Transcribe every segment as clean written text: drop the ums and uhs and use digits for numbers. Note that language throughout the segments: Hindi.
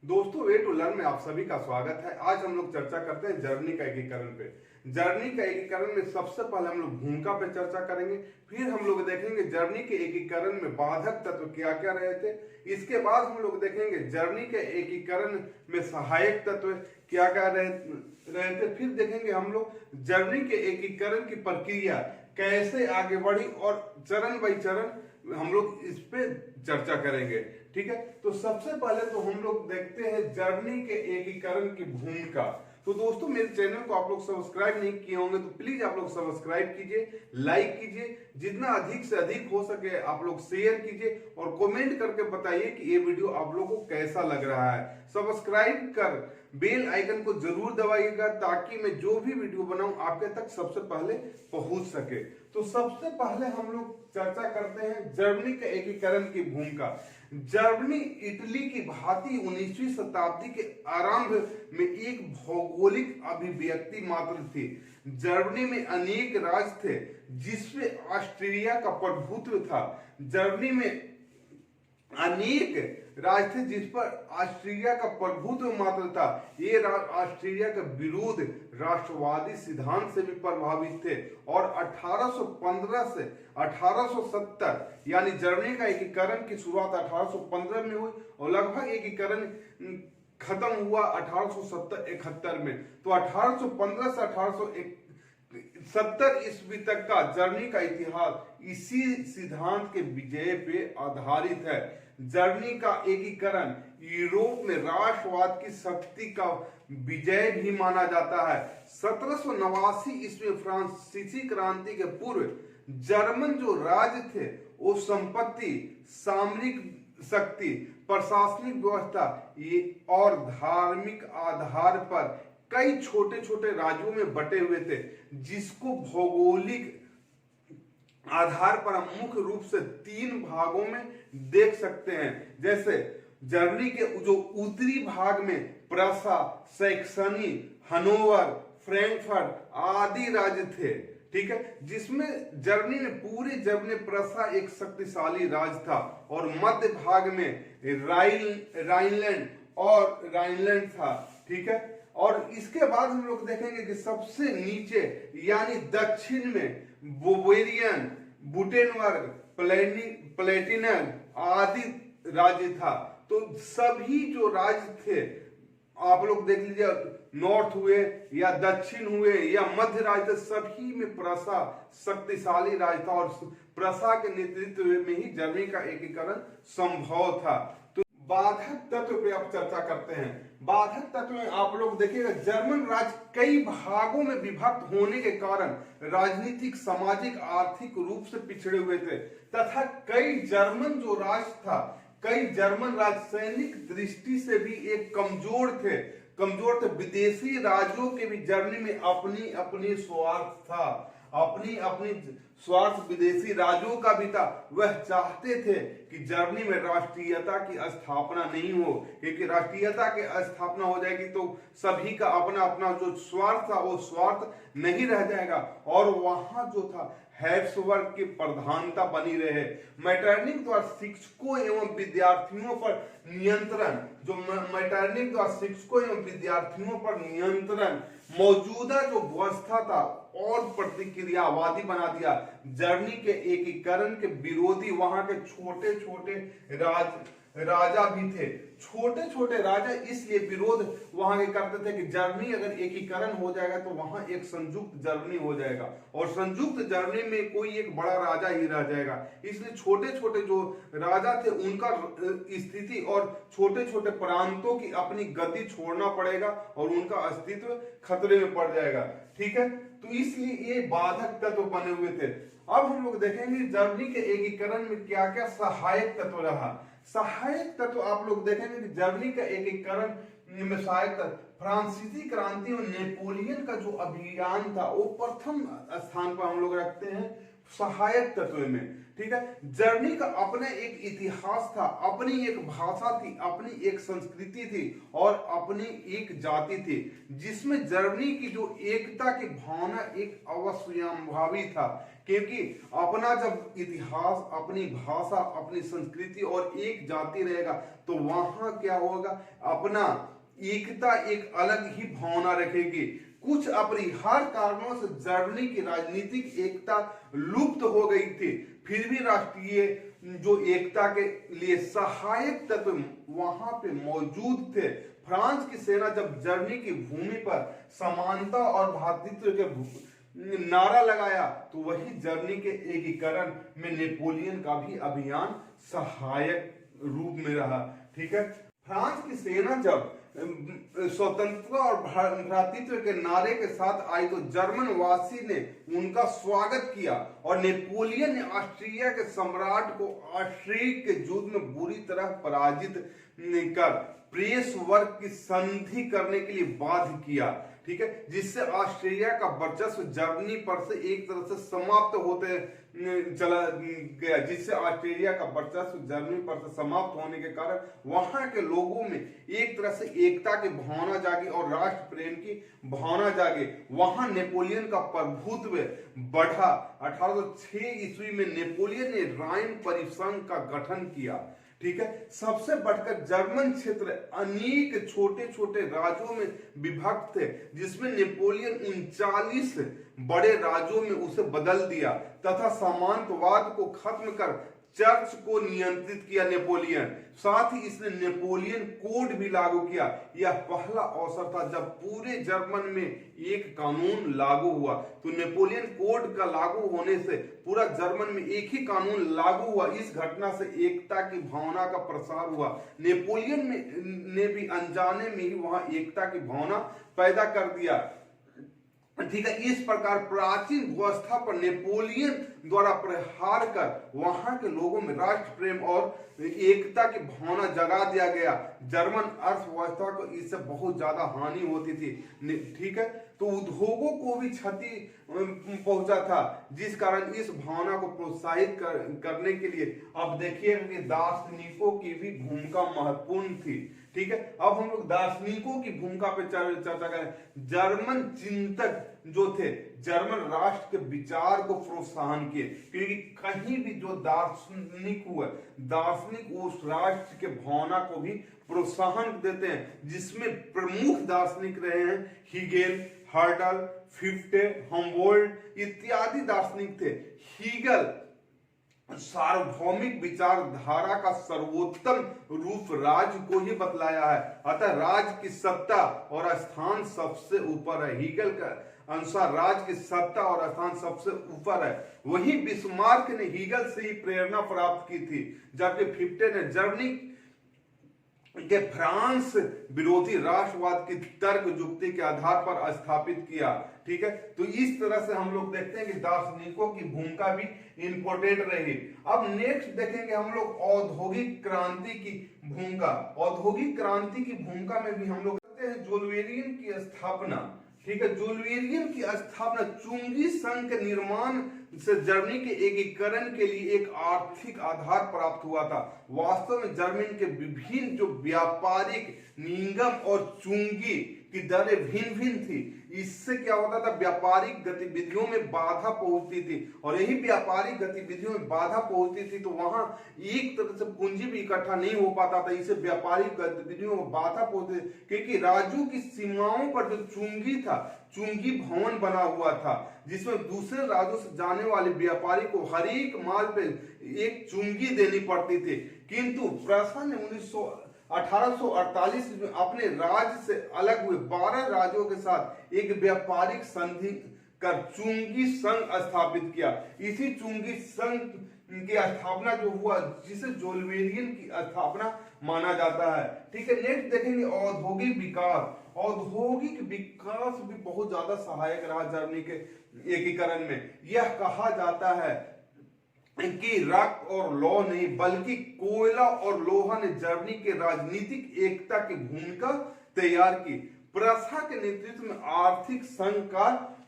दोस्तों, वे टू लर्न में आप सभी का स्वागत है। आज हम लोग चर्चा करते हैं जर्मनी का एकीकरण पे। जर्मनी का एकीकरण में सबसे पहले हम लोग भूमिका पे चर्चा करेंगे, फिर हम लोग देखेंगे जर्मनी के एकीकरण में बाधक तत्व क्या क्या रहे थे। इसके बाद हम लोग देखेंगे जर्मनी के एकीकरण में सहायक तत्व क्या क्या रहे थे। फिर देखेंगे हम लोग जर्मनी के एकीकरण की प्रक्रिया कैसे आगे बढ़ी और चरण बाई चरण हम लोग इस पे चर्चा करेंगे। ठीक है, तो सबसे पहले तो हम लोग देखते हैं जर्मनी के एकीकरण की भूमिका। तो दोस्तों, मेरे चैनल को आप लोग सब्सक्राइब नहीं किए होंगे तो प्लीज आप लोग सब्सक्राइब कीजिए, लाइक कीजिए, जितना अधिक से अधिक हो सके आप लोग शेयर कीजिए और कमेंट करके बताइए कि ये वीडियो आप लोगों को कैसा लग रहा है। सब्सक्राइब कर बेल आइकन को जरूर दबाइएगा ताकि मैं जो भी वीडियो बनाऊं आपके तक सबसे पहले पहुंच सके। तो सबसे पहले हम लोग चर्चा करते हैं जर्मनी के एकीकरण की भूमिका। जर्मनी इटली की भांति 19वीं शताब्दी के आरंभ में एक भौगोलिक अभिव्यक्ति मात्र थी। जर्मनी में अनेक राज्य थे जिसमें ऑस्ट्रिया का प्रभुत्व था। जर्मनी में अनेक राज्य थे जिस पर ऑस्ट्रिया का प्रभुत्व मात्र था। ये ऑस्ट्रिया के विरोध राष्ट्रवादी सिद्धांत से भी प्रभावित थे और 1815 से 1870 यानी जर्मनी का एकीकरण की शुरुआत 1815 में हुई और लगभग एकीकरण खत्म हुआ 1871 में। तो 1815 से 1870 ईस्वी तक का जर्मनी का इतिहास इसी सिद्धांत के विजय पे आधारित है। जर्मनी का एकीकरण यूरोप में राष्ट्रवाद की शक्ति का विजय भी माना जाता है। 1789 ईस्वी फ्रांसीसी क्रांति के पूर्व जर्मन जो राज्य थे वो संपत्ति, सामरिक शक्ति, प्रशासनिक व्यवस्था और धार्मिक आधार पर कई छोटे छोटे राज्यों में बटे हुए थे, जिसको भौगोलिक आधार पर हम मुख्य रूप से 3 भागों में देख सकते हैं। जैसे जर्मनी के जो उत्तरी भाग में प्रसा, सैक्सनी, हनोवर, फ्रैंकफर्ट आदि राज्य थे। ठीक है, जिसमें जर्मनी ने पूरे जर्मनी प्रसा एक शक्तिशाली राज्य था और मध्य भाग में राइनलैंड था। ठीक है, और इसके बाद हम लोग देखेंगे कि सबसे नीचे यानी दक्षिण में बोवेरियन, बुटेनबर्ग, प्लेटिनन आदि राज्य था। तो सभी जो राज्य थे आप लोग देख लीजिए, नॉर्थ हुए या दक्षिण हुए या मध्य राज्य, सभी में प्रसा शक्तिशाली राज्य था और प्रसा के नेतृत्व में ही जर्मनी का एकीकरण संभव था। तो बाधक तत्व पे आप चर्चा करते हैं। बाधक तत्व में आप लोग देखिएगा जर्मन राज्य कई भागों में विभक्त होने के कारण राजनीतिक, सामाजिक, आर्थिक रूप से पिछड़े हुए थे तथा कई जर्मन जो राज्य था, कई जर्मन राज्य सैनिक दृष्टि से भी एक कमजोर थे। विदेशी राज्यों के भी जर्मनी में अपनी अपनी स्वार्थ था, अपनी अपनी स्वार्थ विदेशी राज्यों का भी था। वह चाहते थे कि जर्मनी में राष्ट्रीयता की स्थापना नहीं हो, क्योंकि राष्ट्रीयता की स्थापना हो जाएगी तो सभी का अपना अपना जो स्वार्थ था वो स्वार्थ नहीं रह जाएगा और वहां जो था हैब्सबर्ग की प्रधानता बनी रहे। मैटरनिंग द्वारा शिक्षकों एवं विद्यार्थियों पर नियंत्रण, जो मैटरनिंग द्वारा शिक्षकों एवं विद्यार्थियों पर नियंत्रण मौजूदा जो व्यवस्था था और प्रतिक्रियावादी बना दिया। जर्मनी के एकीकरण के विरोधी वहां के छोटे छोटे राजा भी थे। छोटे छोटे राजा इसलिए विरोध वहां के करते थे कि जर्मनी अगर एकीकरण हो जाएगा तो वहां एक संयुक्त जर्मनी हो जाएगा और संयुक्त जर्मनी में कोई एक बड़ा राजा ही रह जाएगा। इसलिए छोटे छोटे जो राजा थे उनका स्थिति और छोटे छोटे प्रांतों की अपनी गद्दी छोड़ना पड़ेगा और उनका अस्तित्व खतरे में पड़ जाएगा। ठीक है, तो इसलिए ये बाधक तत्व बने हुए थे। अब हम लोग देखेंगे जर्मनी के एकीकरण में क्या क्या सहायक तत्व रहा। सहायक तत्व आप लोग देखेंगे कि जर्मनी का एकीकरण में सहायक तत्व फ्रांसीसी क्रांति और नेपोलियन का जो अभियान था वो प्रथम स्थान पर हम लोग रखते हैं। सहायक तत्व में। ठीक है, जर्मनी का अपना एक इतिहास था, अपनी एक भाषा थी, अपनी एक संस्कृति थी और अपनी एक जाति थी, जिसमें जर्मनी की जो एकता की भावना एक अवश्यंभावी था। क्योंकि अपना जब इतिहास, अपनी भाषा, अपनी संस्कृति और एक जाति रहेगा तो वहां क्या होगा, अपना एकता एक अलग ही भावना रखेगी। कुछ अपरिहार्य कारणों से जर्मनी की राजनीतिक एकता लुप्त हो गई थी, फिर भी राष्ट्रीय जो एकता के लिए सहायक तत्व वहां पे मौजूद थे। फ्रांस की सेना जब जर्मनी की भूमि पर समानता और भ्रातृत्व के नारा लगाया तो वही जर्मनी के एकीकरण में नेपोलियन का भी अभियान सहायक रूप में रहा। ठीक है, फ्रांस की सेना जब स्वतंत्रता और भ्रातृत्व के नारे के साथ आई तो जर्मन वासी ने उनका स्वागत किया और नेपोलियन ने ऑस्ट्रिया के सम्राट को ऑस्ट्रिया के युद्ध में बुरी तरह पराजित कर प्रेस वर्ग की संधि करने के लिए बाध्य किया। ठीक है, जिससे ऑस्ट्रिया का वर्चस्व जर्मनी पर से एक तरह से समाप्त होते चला गया, जिससे ऑस्ट्रेलिया का वर्चस्व जर्मनी पर से समाप्त होने के कारण वहां के लोगों में एक तरह से एकता की भावना जागी और राष्ट्र प्रेम की भावना जागी। वहां नेपोलियन का प्रभुत्व बढ़ा। 1806 ईस्वी में नेपोलियन ने राइन परिसंघ का गठन किया। ठीक है, सबसे बढ़कर जर्मन क्षेत्र अनेक छोटे छोटे राज्यों में विभक्त थे, जिसमें नेपोलियन 39 बड़े राज्यों में उसे बदल दिया तथा सामंतवाद को खत्म कर चर्च को नियंत्रित किया नेपोलियन। साथ ही इसने नेपोलियन कोड भी लागू किया। यह पहला अवसर था जब पूरे जर्मन में एक कानून लागू हुआ। तो नेपोलियन कोड का लागू होने से पूरा जर्मन में एक ही कानून लागू हुआ। इस घटना से एकता की भावना का प्रसार हुआ। नेपोलियन ने भी अनजाने में ही वहां एकता की भावना पैदा कर दिया। ठीक है, इस प्रकार प्राचीन व्यवस्था पर नेपोलियन द्वारा प्रहार कर वहां के लोगों में राष्ट्र प्रेम और एकता की भावना जगा दिया गया। जर्मन अर्थव्यवस्था को इससे बहुत ज्यादा हानि होती थी। ठीक है, तो उद्योगों को भी क्षति पहुंचा था, जिस कारण इस भावना को प्रोत्साहित करने के लिए अब देखिए कि दार्शनिकों की भी भूमिका महत्वपूर्ण थी। ठीक है, अब हम लोग दार्शनिकों की भूमिका पे चर्चा करें। जर्मन चिंतक जो थे जर्मन राष्ट्र के विचार को प्रोत्साहन किए, क्योंकि कहीं भी जो दार्शनिक हुआ, दार्शनिक उस राष्ट्र के भावना को भी प्रोत्साहन देते हैं, जिसमें प्रमुख दार्शनिक रहे हैं हीगेल, हर्डल, फिफ्टे, हम्बोल्ट इत्यादि दार्शनिक थे। हीगल सार्वभौमिक विचारधारा का सर्वोत्तम रूप राज्य को ही बतलाया है, अतः राज्य की सत्ता और स्थान सबसे ऊपर है। हीगल का अनुसार राज्य की सत्ता और स्थान सबसे ऊपर है। वही बिस्मार्क ने हीगल से ही प्रेरणा प्राप्त की थी, जबकि फिफ्टे ने जर्मनी के फ्रांस विरोधी राष्ट्रवाद की तर्क युक्ति के आधार पर स्थापित किया। ठीक है, तो इस तरह से हम लोग देखते हैं कि दार्शनिकों की भूमिका भी इंपॉर्टेंट रही। अब नेक्स्ट देखेंगे हम लोग औद्योगिक क्रांति की भूमिका। औद्योगिक क्रांति की भूमिका में भी हम लोग देखते हैं जोल्वेरियन की स्थापना। ठीक है, जोल्वेरियन की स्थापना चुंगी संघ के निर्माण से जर्मनी के एकीकरण के लिए एक आर्थिक आधार प्राप्त हुआ था। वास्तव में जर्मनी के विभिन्न जो व्यापारिक निगम और चुंगी की दरें भिन्न भिन्न थी। इससे क्या होता था, व्यापारिक गतिविधियों में बाधा पहुंचती थी, और यही व्यापारिक गतिविधियों में बाधा पहुंचती थी तो वहां एक तरह से पूंजी भी इकट्ठा नहीं हो पाता था। इससे व्यापारिक गतिविधियों में बाधा पहुंचती, क्योंकि राज्यों की सीमाओं पर जो चुंगी था, चुंगी भवन बना हुआ था, जिसमें दूसरे राज्यों से जाने वाले व्यापारी को हर एक माल पे एक चुंगी देनी पड़ती थी। किंतु प्रशासन ने 1848 में अपने राज्य से अलग हुए 12 राज्यों के साथ एक व्यापारिक संधि कर चुंगी संघ स्थापित किया। इसी चुंगी संघ की स्थापना जो हुआ, जिसे जोल्वेरियन की स्थापना माना जाता है। ठीक है, नेक्स्ट देखेंगे औद्योगिक विकास। औद्योगिक विकास भी बहुत ज्यादा सहायक रहा जर्मनी के एकीकरण में। यह कहा जाता है कि रक्त और लौह नहीं बल्कि कोयला और लोहा ने जर्मनी के राजनीतिक एकता की भूमिका तैयार की। प्रशा के नेतृत्व में आर्थिक संघ का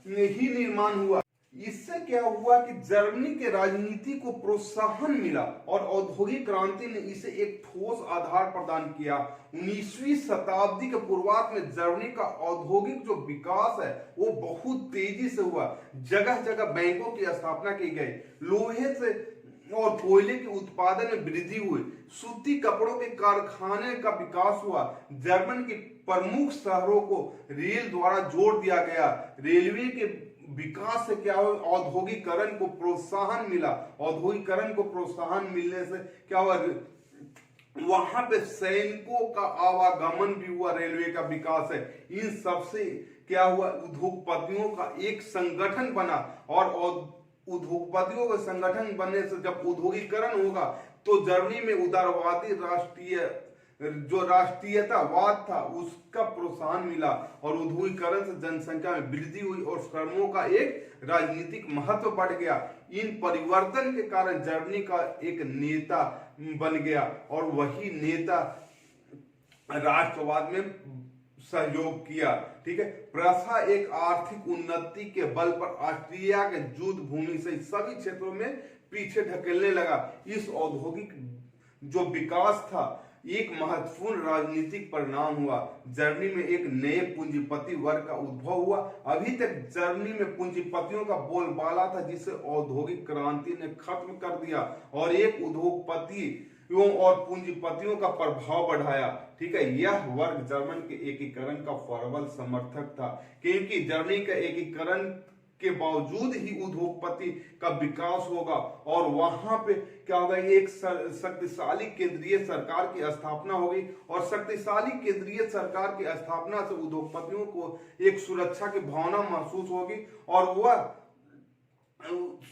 ही निर्माण हुआ। इससे क्या हुआ कि जर्मनी के राजनीति को प्रोत्साहन मिला और औद्योगिक क्रांति ने इसे एक ठोस आधार प्रदान किया। 19वीं शताब्दी के पूर्वार्ध में जर्मनी का औद्योगिक जो विकास है वो बहुत तेजी से हुआ। जगह जगह बैंकों की स्थापना की गई, लोहे से और कोयले के उत्पादन में वृद्धि हुई, सूती कपड़ों के कारखाने का विकास हुआ, जर्मन के प्रमुख शहरों को रेल द्वारा जोड़ दिया गया। रेलवे के विकास से क्या हुआ, औद्योगिकरण को प्रोत्साहन मिला। औद्योगिकरण को प्रोत्साहन मिलने से क्या हुआ, वहां पे सैनिकों का आवागमन भी हुआ, रेलवे का विकास है। इन सबसे क्या हुआ, उद्योगपतियों का एक संगठन बना और उद्योगपतियों के संगठन बनने से जब उद्योगीकरण होगा तो जर्मनी में उदारवादी राष्ट्रीयतावाद था उसका प्रोत्साहन मिला और उद्योगीकरण से जनसंख्या में वृद्धि हुई और श्रमों का एक राजनीतिक महत्व बढ़ गया। इन परिवर्तन के कारण जर्मनी का एक नेता बन गया और वही नेता राष्ट्रवाद में सहयोग किया। ठीक है, प्रथा एक आर्थिक उन्नति के बल पर ऑस्ट्रिया के युद्ध भूमि से सभी क्षेत्रों में पीछे ढकेलने लगा। इस औद्योगिक जो विकास था एक महत्वपूर्ण राजनीतिक परिणाम हुआ। जर्मनी में एक नए पूंजीपति वर्ग का उद्भव हुआ। अभी तक जर्मनी में पूंजीपतियों का बोलबाला था जिसे औद्योगिक क्रांति ने खत्म कर दिया और एक उद्योगपति और पूंजीपतियों का प्रभाव बढ़ाया। ठीक है, यह वर्ग जर्मन के एकीकरण का प्रबल समर्थक था, क्योंकि जर्मनी का एकीकरण के बावजूद ही उद्योगपति का विकास होगा और वहां पे क्या होगा, एक शक्तिशाली केंद्रीय सरकार की स्थापना होगी और शक्तिशाली केंद्रीय सरकार की स्थापना से उद्योगपतियों को एक सुरक्षा की भावना महसूस होगी और वह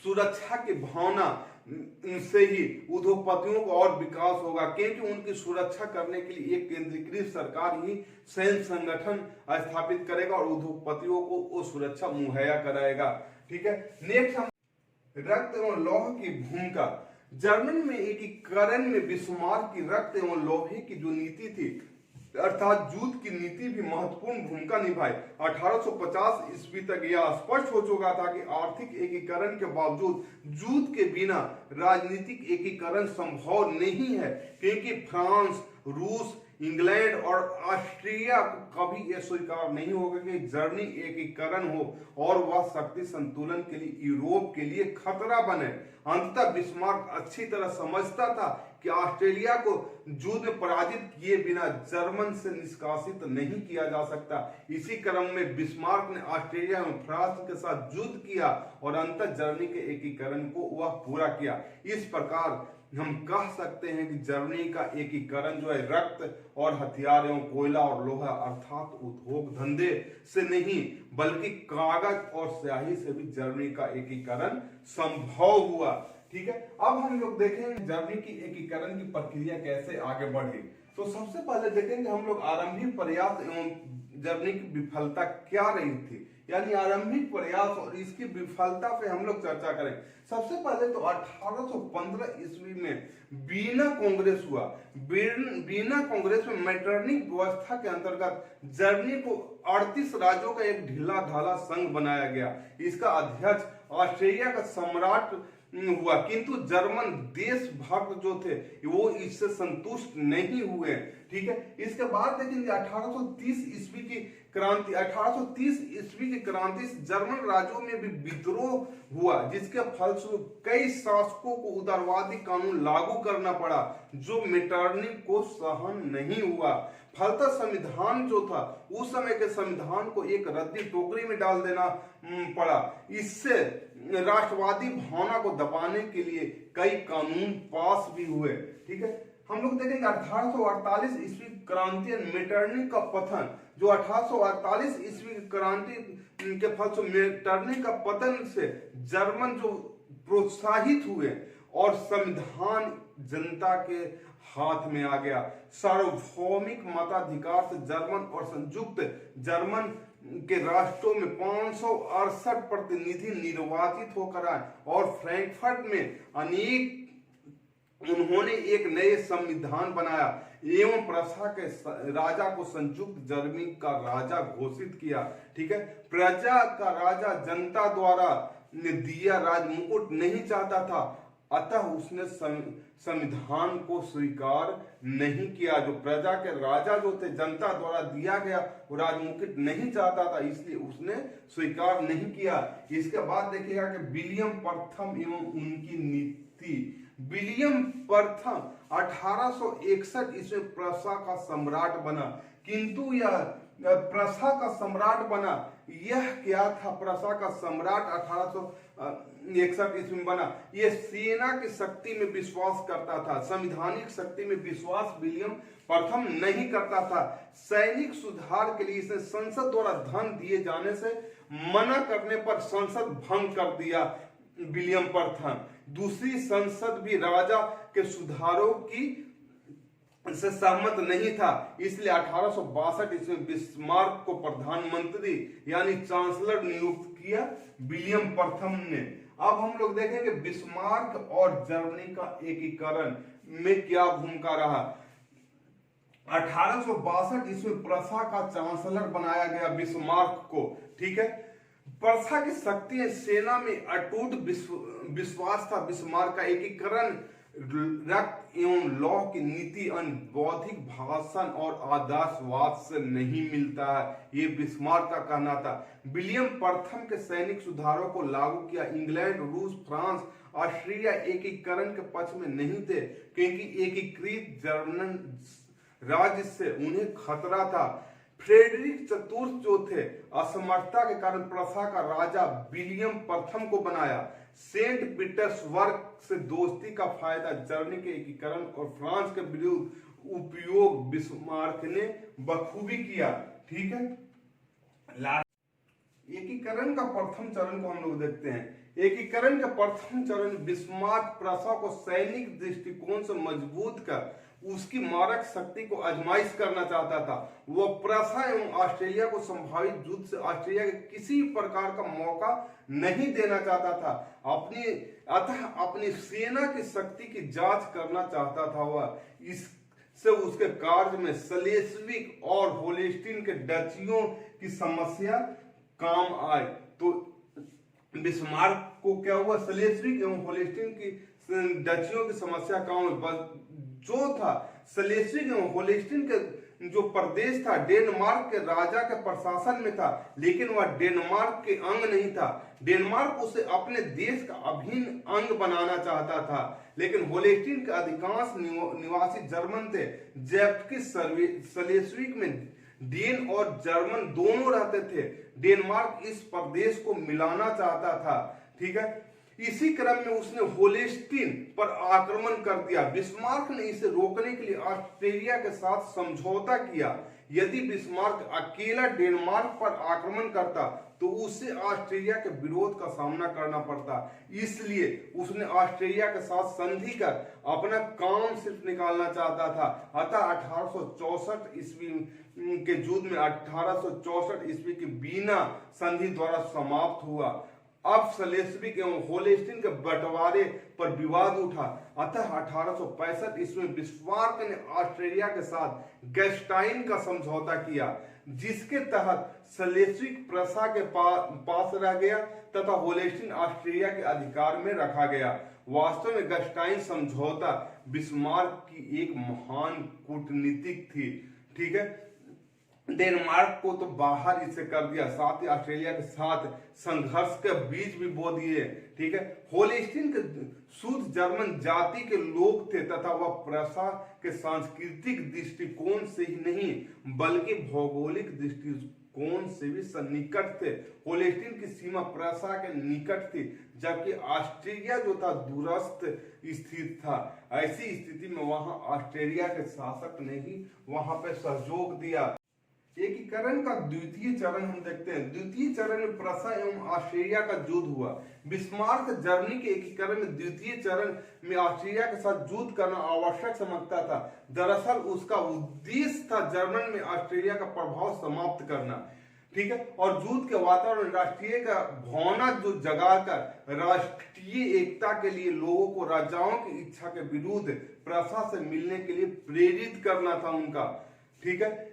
सुरक्षा की भावना से ही उद्योगपतियों को और विकास होगा, क्योंकि उनकी सुरक्षा करने के लिए एक केंद्रीकृत सरकार ही सैन्य संगठन स्थापित करेगा और उद्योगपतियों को वो सुरक्षा मुहैया कराएगा। ठीक है, नेक्स्ट हम रक्त एवं लौह की भूमिका। जर्मनी में एकीकरण में बिस्मार्क की रक्त एवं लोहे की जो नीति थी अर्थात जूत की नीति भी महत्वपूर्ण भूमिका निभाई। 1850 ईस्वी तक यह स्पष्ट हो चुका था कि आर्थिक एकीकरण के बावजूद जूत के बिना राजनीतिक एकीकरण संभव नहीं है, क्योंकि फ्रांस, रूस, इंग्लैंड और ऑस्ट्रिया को कभी यह स्वीकार नहीं होगा कि जर्मनी एकीकरण हो और वह शक्ति संतुलन के लिए यूरोप के लिए खतरा बने। अंततः बिस्मार्क अच्छी तरह समझता था कि ऑस्ट्रेलिया को युद्ध में पराजित किए बिना जर्मन से निष्कासित नहीं किया जा सकता। इसी क्रम में बिस्मार्क ने ऑस्ट्रेलिया में फ्रांस के साथ युद्ध किया और अंततः जर्मनी के एकीकरण को वह पूरा किया। इस प्रकार हम कह सकते हैं कि जर्मनी का एकीकरण जो है रक्त और हथियार एवं कोयला और लोहा अर्थात उद्योग धंधे से नहीं बल्कि कागज और स्याही से भी जर्मनी का एकीकरण संभव हुआ। ठीक है, अब हम लोग देखेंगे जर्मनी की एकीकरण की प्रक्रिया कैसे आगे बढ़ी। तो सबसे पहले देखेंगे हम लोग आरंभिक प्रयास एवं जर्मनी की विफलता क्या रही थी, यानी आरंभिक प्रयास और इसकी विफलता पे हम लोग चर्चा करें। सबसे पहले तो 1815 ईस्वी में वीना कांग्रेस हुआ। वीना कांग्रेस में मेटरनिक व्यवस्था के अंतर्गत जर्मनी को 38 राज्यों का एक ढीला ढाला संघ बनाया गया। इसका अध्यक्ष ऑस्ट्रिया का सम्राट हुआ, किंतु जर्मन देशभक्त जो थे वो इससे संतुष्ट नहीं हुए। ठीक है, इसके बाद देखेंगे 1830 ईस्वी की क्रांति। 1830 ईस्वी की क्रांति से जर्मन राज्यों में भी विद्रोह हुआ, जिसके फलस्वरूप कई शासकों को उदारवादी कानून लागू करना पड़ा जो मेटरनिक को सहन नहीं हुआ। फलतः संविधान जो था उस समय के संविधान को एक रद्दी टोकरी में डाल देना पड़ा। इससे राष्ट्रवादी भावना को दबाने के लिए कई कानून पास भी हुए। ठीक है, हम लोग देखेंगे 1848 ईस्वी क्रांति मेटरनिक का पतन। जो 1848 ईस्वी क्रांति के फलस्वरूप मेटरनिक का पतन से जर्मन जो प्रोत्साहित हुए और संविधान जनता के हाथ में आ गया। सार्वभौमिक मताधिकार से जर्मन और संयुक्त जर्मन के राष्ट्रों में 568 प्रतिनिधि निर्वाचित होकर आए और फ्रैंकफर्ट में उन्होंने एक नए संविधान बनाया एवं प्रजा के राजा को संयुक्त जर्मनी का राजा घोषित किया। ठीक है, प्रजा का राजा जनता द्वारा दिया राजमुकुट नहीं चाहता था, अतः उसने संविधान को स्वीकार नहीं किया। जो प्रजा के राजा जो थे, जनता द्वारा दिया गया वो राजमुकुट नहीं चाहता था, इसलिए उसने स्वीकार नहीं किया। इसके बाद देखिएगा कि विलियम प्रथम एवं उनकी नीति। विलियम प्रथम 1861 ईस्वी प्रसा का सम्राट बना, किंतु यह प्रसा का सम्राट बना, यह क्या था? प्रसा का सम्राट 1861 ईस्वी में बना। यह सेना की शक्ति में विश्वास करता था, संवैधानिक शक्ति में विश्वास विलियम प्रथम नहीं करता था। सैनिक सुधार के लिए इसने संसद द्वारा धन दिए जाने से मना करने पर संसद भंग कर दिया विलियम प्रथम। दूसरी संसद भी राजा के सुधारों की से सहमत नहीं था, इसलिए 1862 ईस्वी में बिस्मार्क को प्रधानमंत्री यानी चांसलर नियुक्त किया विलियम प्रथम ने। अब हम लोग देखेंगे बिस्मार्क और जर्मनी का एकीकरण में क्या भूमिका रहा। 1862 ईस्वी प्रसा का चांसलर बनाया गया बिस्मार्क को, ठीक है। प्रसा की शक्ति सेना में अटूट विश्वास था। बिस्मार्क का एकीकरण रक्त एवं लौह की नीति बौद्धिक भाषण और आदर्शवाद से नहीं मिलता है, ये बिस्मार्क का कहना था। विलियम प्रथम के सैनिक सुधारों को लागू किया। इंग्लैंड, रूस, फ्रांस, ऑस्ट्रिया एकीकरण के पक्ष में नहीं थे, क्योंकि एकीकृत जर्मन राज्य से उन्हें खतरा था। फ्रेडरिक चतुर्थ जो थे, असमर्थता के कारण प्रसा का राजा विलियम प्रथम को बनाया। सेंट पीटर्सबर्ग से दोस्ती का फायदा जर्मनी के एकीकरण और फ्रांस के विरुद्ध उपयोग बिस्मार्क ने बखूबी किया, ठीक है। एकीकरण का प्रथम चरण को हम लोग देखते हैं। एकीकरण का प्रथम चरण बिस्मार्क प्रसा को सैनिक दृष्टिकोण से मजबूत कर उसकी मारक शक्ति को आजमाइश करना चाहता था। वह प्रसा एवं ऑस्ट्रेलिया को संभावित युद्ध से ऑस्ट्रेलिया के किसी प्रकार का मौका नहीं देना चाहता था। अपनी सेना की शक्ति की जांच करना चाहता था। वह इससे उसके कार्य में स्लेस्विक और होल्स्टीन के डचियों की समस्या काम आए। तो बिस्मार्क को क्या हुआ? स्लेस्विक एवं होल्स्टीन की डचियों की समस्या काम जो था। स्लेस्विक एवं होल्स्टीन के जो प्रदेश था डेनमार्क के राजा के प्रशासन में था, लेकिन वह डेनमार्क के अंग नहीं था। डेनमार्क उसे अपने देश का अभिन्न अंग बनाना चाहता था, लेकिन होल्स्टीन के अधिकांश निवासी जर्मन थे, जबकि स्लेस्विक में डेन और जर्मन दोनों रहते थे। डेनमार्क इस प्रदेश को मिलाना चाहता था, ठीक है। इसी क्रम में उसने होल्स्टीन पर आक्रमण कर दिया। बिस्मार्क ने इसे रोकने के लिए ऑस्ट्रेलिया के साथ समझौता किया। यदि बिस्मार्क अकेला डेनमार्क पर आक्रमण करता तो उसे ऑस्ट्रेलिया के विरोध का सामना करना पड़ता, इसलिए उसने ऑस्ट्रेलिया के साथ संधि कर अपना काम सिर्फ निकालना चाहता था। अतः 1864 ईस्वी के युद्ध में 1864 ईस्वी की वीना संधि द्वारा समाप्त हुआ। अब स्लेस्विक एवं होल्स्टीन के बंटवारे पर विवाद उठा। अतः 1865 ईस्वी में बिस्मार्क ने ऑस्ट्रेलिया के साथ गैस्टाइन का समझौता किया, जिसके तहत स्लेस्विक प्रसा के पास रह गया तथा होल्स्टीन ऑस्ट्रेलिया के अधिकार में रखा गया। वास्तव में गैस्टाइन समझौता बिस्मार्क की एक महान कूटनीतिक थी, ठीक है। डेनमार्क को तो बाहर इसे कर दिया, साथ ही ऑस्ट्रेलिया के साथ संघर्ष के बीच भी बो दिए, ठीक है। होल्स्टीन के शुद्ध जर्मन जाति के लोग थे तथा वह प्रसा के सांस्कृतिक दृष्टिकोण से ही नहीं बल्कि भौगोलिक दृष्टिकोण से भी सन्निकट थे। होल्स्टीन की सीमा प्रसा के निकट थी, जबकि ऑस्ट्रेलिया जो था दूरस्थ स्थित था। ऐसी स्थिति में वहां ऑस्ट्रेलिया के शासक ने ही वहां पे सहयोग दिया। एकीकरण का द्वितीय चरण हम देखते हैं। द्वितीय चरण में प्रसा एवं ऑस्ट्रेलिया का युद्ध हुआ। बिस्मार्क जर्मनी के एकीकरण में द्वितीय चरण में ऑस्ट्रेलिया के साथ युद्ध करना आवश्यक समझता था। दरअसल उसका उद्देश्य था जर्मन में ऑस्ट्रेलिया का प्रभाव समाप्त करना, ठीक है, और युद्ध के वातावरण राष्ट्रीय का भावना जो जगाकर राष्ट्रीय एकता के लिए लोगों को राजाओं की इच्छा के विरुद्ध प्रसा से मिलने के लिए प्रेरित करना था उनका, ठीक है।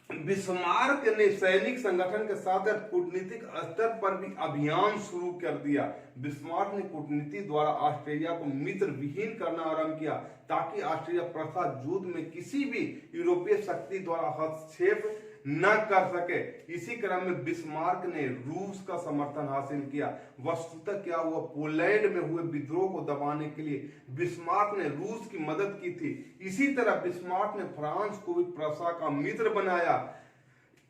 बिस्मार्क ने सैनिक संगठन के साथ कूटनीतिक स्तर पर भी अभियान शुरू कर दिया। बिस्मार्क ने कूटनीति द्वारा ऑस्ट्रेलिया को मित्र विहीन करना आरंभ किया ताकि ऑस्ट्रेलिया प्रथा युद्ध में किसी भी यूरोपीय शक्ति द्वारा हस्तक्षेप न कर सके। इसी क्रम में बिस्मार्क ने रूस का समर्थन हासिल किया। वस्तुतः क्या हुआ, पोलैंड में हुए विद्रोह को दबाने के लिए बिस्मार्क ने रूस की मदद की थी। इसी तरह बिस्मार्क ने फ्रांस को भी प्रसा का मित्र बनाया।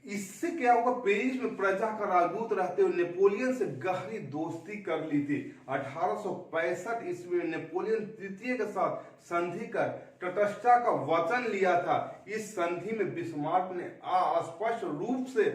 इससे क्या हुआ, पेरिस में प्रजा का राजदूत रहते हुए नेपोलियन से गहरी दोस्ती कर ली थी। 1865 ईस्वी में नेपोलियन तृतीय के साथ संधि कर तटस्थता का वचन लिया था। इस संधि में बिस्मार्क ने अस्पष्ट रूप से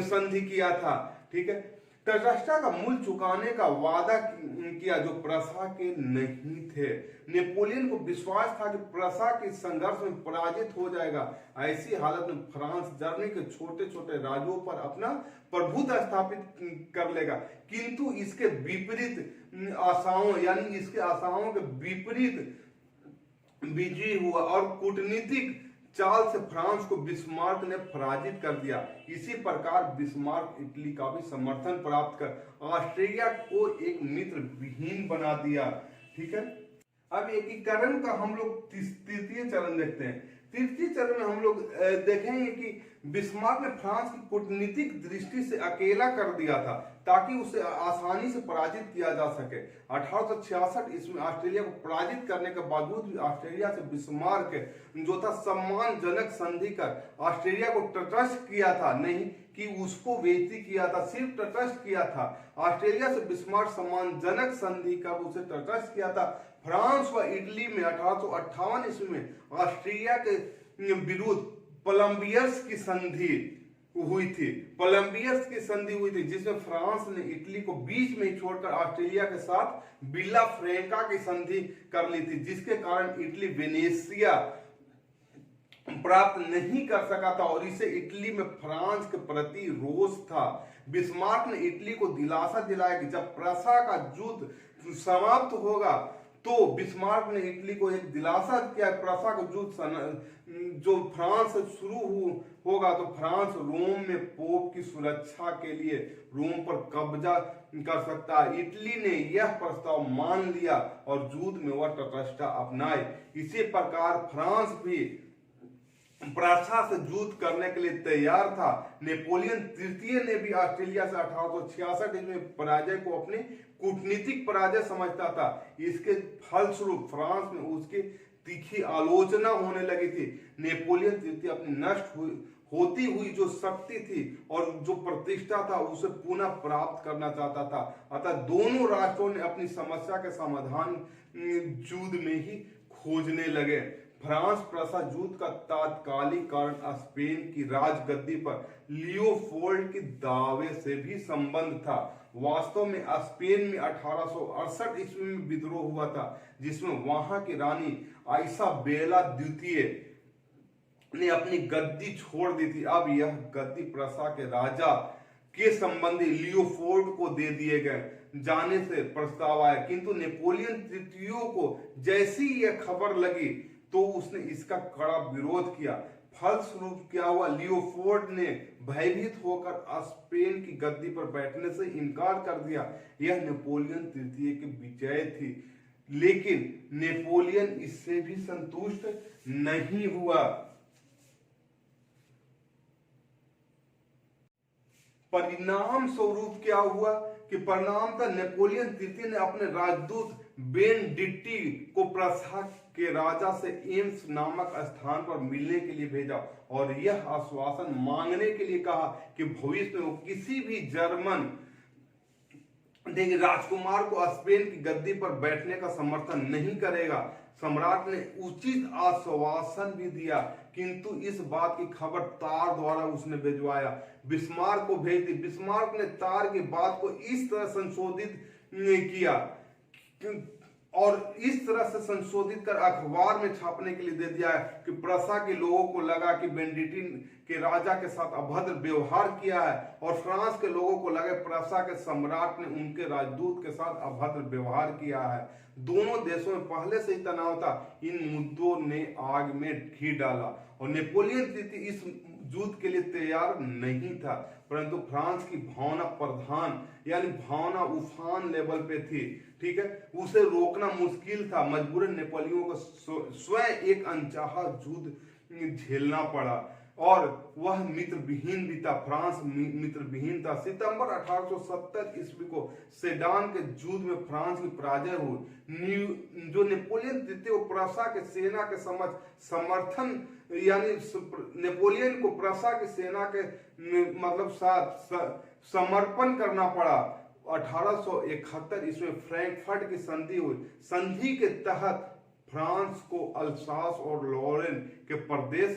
संधि किया था, ठीक है। तटस्थता का मूल्य चुकाने का वादा किया जो प्रसा के नहीं थे। नेपोलियन को विश्वास था कि प्रसा के संघर्ष में पराजित हो जाएगा। ऐसी हालत में फ्रांस जर्मनी के छोटे छोटे राज्यों पर अपना प्रभुत्व स्थापित कर लेगा, किंतु इसके विपरीत आशाओं यानी इसके आशाओं के विपरीत विजयी हुआ और कूटनीतिक चाल से फ्रांस को बिस्मार्क ने पराजित कर दिया। इसी प्रकार बिस्मार्क इटली का भी समर्थन प्राप्त कर ऑस्ट्रेलिया को एक मित्र विहीन बना दिया, ठीक है। अब एकीकरण का हम लोग तृतीय चरण देखते हैं। तृतीय चरण में हम लोग देखेंगे कि बिस्मार्क ने फ्रांस की कूटनीतिक दृष्टि से अकेला कर दिया था ताकि उसे आसानी से पराजित किया जा सके। 1866 ईस्वी में ऑस्ट्रेलिया को पराजित करने के बावजूद भी ऑस्ट्रेलिया से बिस्मार्क जो था सम्मानजनक संधि कर ऑस्ट्रेलिया को तटस्थ किया था, नहीं कि उसको बेइज्जती किया था, सिर्फ तटस्थ किया था। ऑस्ट्रेलिया से बिस्मार्क सम्मानजनक संधि कर उसे तटस्थ किया था। फ्रांस व इटली में 1858 ईस्वी में ऑस्ट्रेलिया के विरुद्ध कोलंबियस की संधि हुई थी। कोलंबियस की संधि हुई थी जिसमें फ्रांस ने इटली को बीच में ही छोड़कर ऑस्ट्रेलिया के साथ विला फ्रैंका की संधि कर ली थी, जिसके कारण इटली वेनेशिया प्राप्त नहीं कर सका था और इसे इटली में फ्रांस के प्रति रोष था। बिस्मार्क ने इटली को दिलासा दिलाया कि जब प्रसा का युद्ध समाप्त होगा तो बिस्मार्क ने इटली को एक दिलासा किया, प्रसा का युद्ध जो फ्रांस से शुरू होगा तो फ्रांस रोम में पोप की सुरक्षा के लिए रोम पर कब्जा कर सकता है। इटली ने यह प्रस्ताव मान लिया और युद्ध में वह तटस्थता अपनाई। इसी प्रकार फ्रांस भी प्रसा से युद्ध करने के लिए तैयार था। नेपोलियन तृतीय ने भी ऑस्ट्रेलिया से 1866 में पराजय को अपनी कूटनीतिक पराजय समझता था। इसके फलस्वरूप फ्रांस में उसकी तीखी आलोचना होने लगी थी। नेपोलियन तृतीय अपनी नष्ट होती हुई जो शक्ति थी और जो प्रतिष्ठा था उसे पुनः प्राप्त करना चाहता था। अतः दोनों राष्ट्रों ने अपनी समस्या के समाधान युद्ध में ही खोजने लगे। फ्रांस प्रसा युद्ध का तात्कालिक कारण स्पेन की राजगद्दी पर लियोपोल्ड के दावे से भी संबंध था। वास्तव में स्पेन में 1868 ईस्वी में विद्रोह हुआ था जिसमें वहां की रानी आइसाबेला द्वितीय ने अपनी गद्दी छोड़ दी थी। अब यह गद्दी प्रसा के राजा के संबंधी लियोपोल्ड को दे दिए गए जाने से प्रस्ताव आया, किंतु नेपोलियन तृतीय को जैसी यह खबर लगी तो उसने इसका कड़ा विरोध किया। फलस्वरूप क्या हुआ, लियोपोल्ड ने भयभीत होकर स्पेन की गद्दी पर बैठने से इनकार कर दिया। यह नेपोलियन तृतीय की विजय थी, लेकिन नेपोलियन इससे भी संतुष्ट नहीं हुआ। परिणाम स्वरूप क्या हुआ कि परिणामतः नेपोलियन तृतीय ने अपने राजदूत बेनडिक्टी को प्रसा के राजा से एम्स नामक स्थान पर मिलने के लिए भेजा और यह आश्वासन मांगने के लिए कहा कि भविष्य में वो किसी भी जर्मन राजकुमार को स्पेन की गद्दी पर बैठने का समर्थन नहीं करेगा। सम्राट ने उचित आश्वासन भी दिया, किंतु इस बात की खबर तार द्वारा उसने भिजवाया, बिस्मार्क को भेज दी। बिस्मार्क ने तार की बात को इस तरह संशोधित किया और इस तरह से संशोधित कर अखबार में छापने के लिए दे दिया कि प्रसा के लोगों को लगा कि बेनेडिक्टी के राजा के साथ अभद्र व्यवहार किया है और फ्रांस के लोगों को लगे प्रसा के सम्राट ने उनके राजदूत के साथ अभद्र व्यवहार किया है। दोनों देशों में पहले से ही तनाव था। इन मुद्दों ने आग में घी डाला और नेपोलियन तृतीय इस युद्ध के लिए तैयार नहीं था, परंतु फ्रांस की भावना प्रधान यानी भावना उफान लेवल पे थी। ठीक है, उसे रोकना मुश्किल था। मजबूरन नेपोलियन को स्वयं एक अनचाहा युद्ध झेलना पड़ा और वह मित्रविहीन भी था। फ्रांस मित्रविहीन था। सितंबर 1870 ईस्वी को सेडान के युद्ध में फ्रांस की पराजय हुई, जो नेपोलियन तृतीय प्रसा के सेना के समर्थन यानी नेपोलियन को प्रसा की सेना के मतलब साथ समर्पण करना पड़ा। 1871 ईस्वी में फ्रैंकफर्ट की संधि हुई। संधि के तहत फ्रांस को अल्सास और लॉरेन के प्रदेश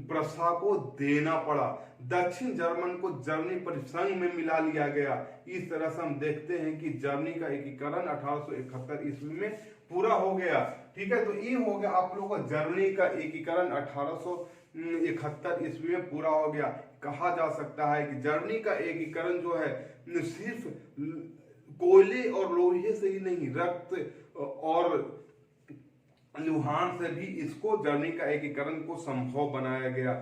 प्रसा को देना पड़ा। दक्षिण जर्मन को जर्मनी परिसंघ में मिला लिया गया। इस तरह से हम देखते हैं कि जर्मनी का एकीकरण 1871 ईस्वी में पूरा हो गया। ठीक है, तो ये हो गया आप लोगों को जर्मनी का एकीकरण 1871 ईस्वी में पूरा हो गया। कहा जा सकता है कि जर्मनी का एकीकरण जो है सिर्फ कोयले और लोहे से ही नहीं, रक्त और लुहान से भी इसको जर्मनी का एकीकरण को संभव बनाया गया।